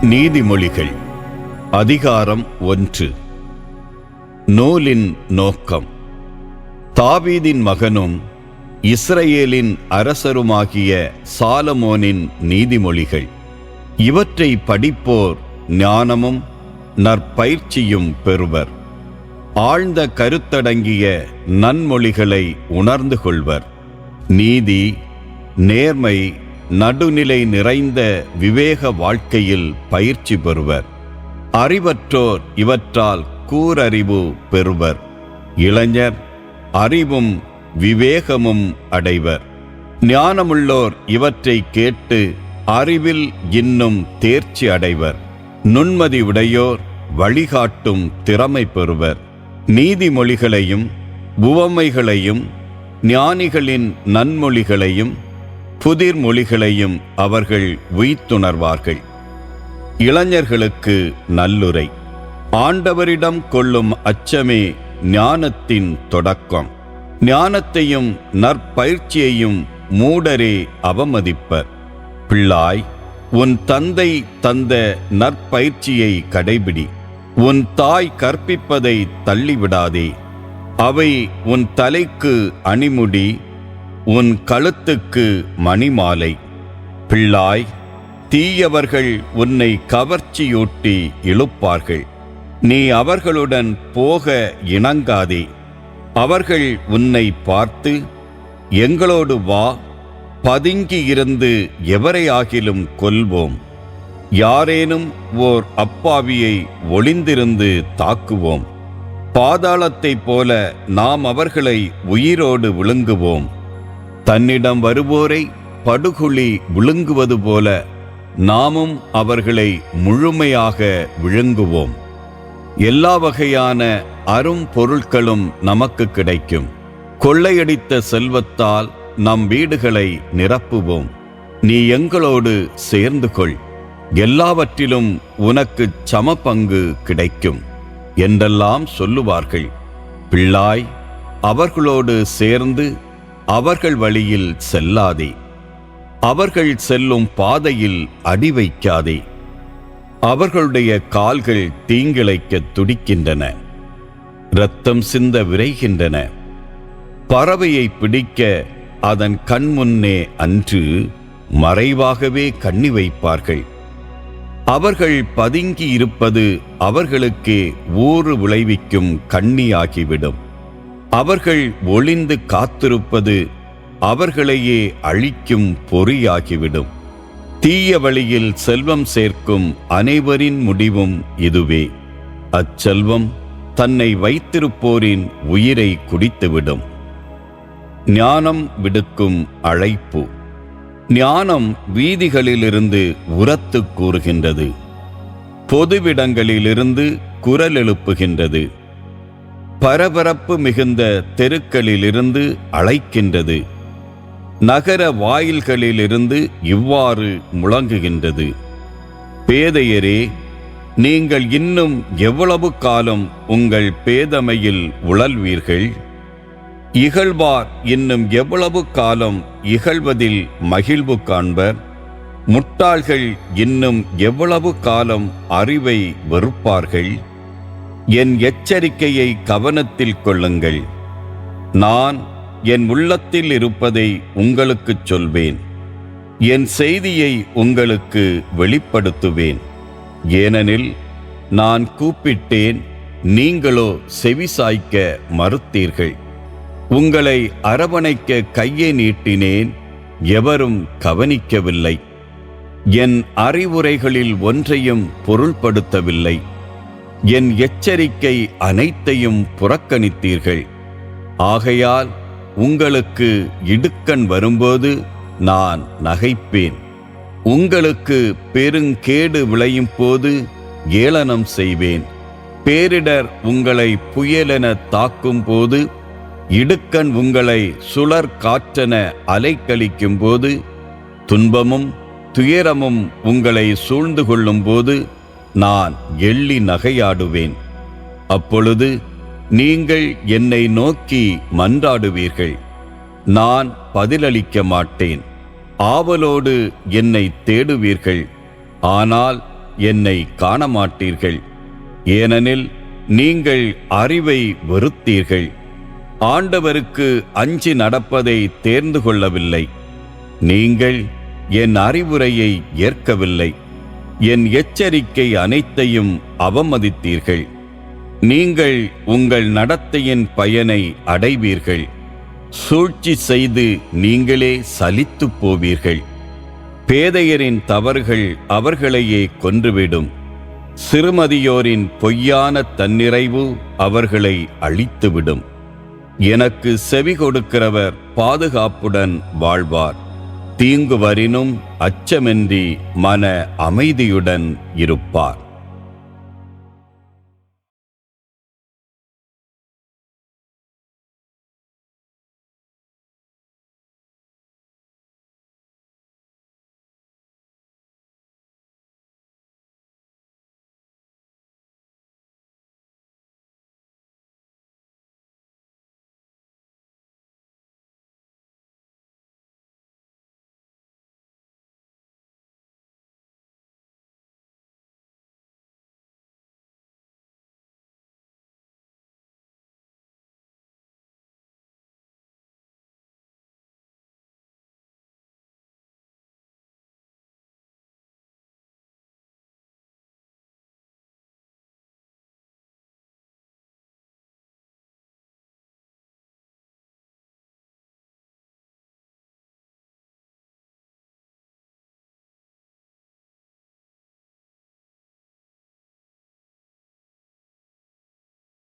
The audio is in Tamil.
நீதிமொழிகள் அதிகாரம் 1. நூலின் நோக்கம். தாவீதின் மகனும் இஸ்ரவேலின் அரசருமாகிய சாலமோனின் நீதிமொழிகள். இவற்றை படிப்போர் ஞானமும் நற்பயிற்சியும் பெறுவர். ஆழ்ந்த கருத்தடங்கிய நன்மொழிகளை உணர்ந்து கொள்வர். நீதி, நேர்மை, நடுநிலை நிறைந்த விவேக வாழ்க்கையில் பயிற்சி பெறுவர். அறிவற்றோர் இவற்றால் கூரறிவு பெறுவர். இளைஞர் அறிவும் விவேகமும் அடைவர். ஞானமுள்ளோர் இவற்றை கேட்டு அறிவில் இன்னும் தேர்ச்சி அடைவர். நுண்மதி உடையோர் வழிகாட்டும் திறமை பெறுவர். நீதிமொழிகளையும் உவமைகளையும் ஞானிகளின் நன்மொழிகளையும் புதிர் மொழிகளையும் அவர்கள் உய்த்துணர்வார்கள். இளைஞர்களுக்கு நல்லுரை. ஆண்டவரிடம் கொள்ளும் அச்சமே ஞானத்தின் தொடக்கம். ஞானத்தையும் நற்பயிற்சியையும் மூடரே அவமதிப்பர். பிள்ளாய், உன் தந்தை தந்த நற்பயிற்சியை கடைபிடி. உன் தாய் கற்பிப்பதை தள்ளிவிடாதே. அவை உன் தலைக்கு அணிமுடி, உன் கழுத்துக்கு மணிமாலை. பிள்ளாய், தீயவர்கள் உன்னை கவர்ச்சியூட்டி இழுப்பார்கள். நீ அவர்களுடன் போக இணங்காதே. அவர்கள் உன்னை பார்த்து, எங்களோடு வா, பதுங்கி இருந்து எவரையாகிலும் கொல்வோம். யாரேனும் ஓர் அப்பாவியை ஒளிந்திருந்து தாக்குவோம். பாதாளத்தைப் போல நாம் அவர்களை உயிரோடு விழுங்குவோம். தன்னிடம் வருவோரை படுகுழி விழுங்குவது போல நாமும் அவர்களை முழுமையாக விழுங்குவோம். எல்லா வகையான அரும் பொருட்களும் நமக்கு கிடைக்கும். கொள்ளையடித்த செல்வத்தால் நம் வீடுகளை நிரப்புவோம். நீ எங்களோடு சேர்ந்து கொள், எல்லாவற்றிலும் உனக்கு சம பங்கு கிடைக்கும் என்றெல்லாம் சொல்லுவார்கள். பிள்ளாய், அவர்களோடு சேர்ந்து அவர்கள் வழியில் செல்லாதே. அவர்கள் செல்லும் பாதையில் அடி வைக்காதே. அவர்களுடைய கால்கள் தீங்கிழைக்க துடிக்கின்றன, இரத்தம் சிந்த விரைகின்றன. பறவையை பிடிக்க அதன் கண்முன்னே அன்று மறைவாகவே கண்ணி வைப்பார்கள். அவர்கள் பதுங்கி இருப்பது அவர்களுக்கே ஊறு விளைவிக்கும் கண்ணியாகிவிடும். அவர்கள் ஒளிந்து காத்திருப்பது அவர்களையே அழிக்கும் பொறியாகிவிடும். தீய வழியில் செல்வம் சேர்க்கும் அனைவரின் முடிவும் இதுவே. அச்செல்வம் தன்னை வைத்திருப்போரின் உயிரை குடித்துவிடும். ஞானம் விடுக்கும் அழைப்பு. ஞானம் வீதிகளிலிருந்து உரத்து கூறுகின்றது. பொதுவிடங்களிலிருந்து குரல் எழுப்புகின்றது. பரபரப்பு மிகுந்த தெருக்களிலிருந்து அழைக்கின்றது. நகர வாயில்களிலிருந்து இவ்வாறு முழங்குகின்றது. பேதையரே, நீங்கள் இன்னும் எவ்வளவு காலம் உங்கள் பேதமையில் உழல்வீர்கள்? இகழ்வார் இன்னும் எவ்வளவு காலம் இகழ்வதில் மகிழ்வு காண்பர்? முட்டாள்கள் இன்னும் எவ்வளவு காலம் அறிவை வெறுப்பார்கள்? என் எச்சரிக்கையை கவனத்தில் கொள்ளுங்கள். நான் என் உள்ளத்தில் இருப்பதை உங்களுக்குச் சொல்வேன். என் செய்தியை உங்களுக்கு வெளிப்படுத்துவேன். ஏனெனில் நான் கூப்பிட்டேன், நீங்களோ செவிசாய்க்க மறுத்தீர்கள். உங்களை அரவணைக்க கையை நீட்டினேன், எவரும் கவனிக்கவில்லை. என் அறிவுரைகளில் ஒன்றையும் பொருள்படுத்தவில்லை. என் எச்சரிக்கை அனைத்தையும் புறக்கணித்தீர்கள். ஆகையால் உங்களுக்கு இடுக்கண் வரும்போது நான் நகைப்பேன். உங்களுக்கு பெருங்கேடு விளையும் போது ஏளனம் செய்வேன். பேரிடர் உங்களை புயலென தாக்கும் போது, இடுக்கண் உங்களை சுழற் காற்றென அலைக்கழிக்கும் போது, துன்பமும் துயரமும் உங்களை சூழ்ந்து கொள்ளும் போது நான் எள்ளி நகையாடுவேன். அப்பொழுது நீங்கள் என்னை நோக்கி மன்றாடுவீர்கள். நான் பதிலளிக்க மாட்டேன். ஆவலோடு என்னை தேடுவீர்கள். ஆனால் என்னை காணமாட்டீர்கள். ஏனெனில் நீங்கள் அறிவை வெறுத்தீர்கள், ஆண்டவருக்கு அஞ்சி நடப்பதை தேர்ந்து கொள்ளவில்லை. நீங்கள் என் அறிவுரையை ஏற்கவில்லை, என் எச்சரிக்கை அனைத்தையும் அவமதித்தீர்கள். நீங்கள் உங்கள் நடத்தையின் பயனை அடைவீர்கள். சூழ்ச்சி செய்து நீங்களே சலித்துப் போவீர்கள். பேதையரின் தவறுகள் அவர்களையே கொன்றுவிடும். சிறுமதியோரின் பொய்யான தன்னிறைவு அவர்களை அழித்துவிடும். எனக்கு செவி கொடுக்கிறவர் பாதுகாப்புடன் வாழ்வார். தீங்கு வரினும் அச்சமின்றி மன அமைதியுடன் இருப்பார்.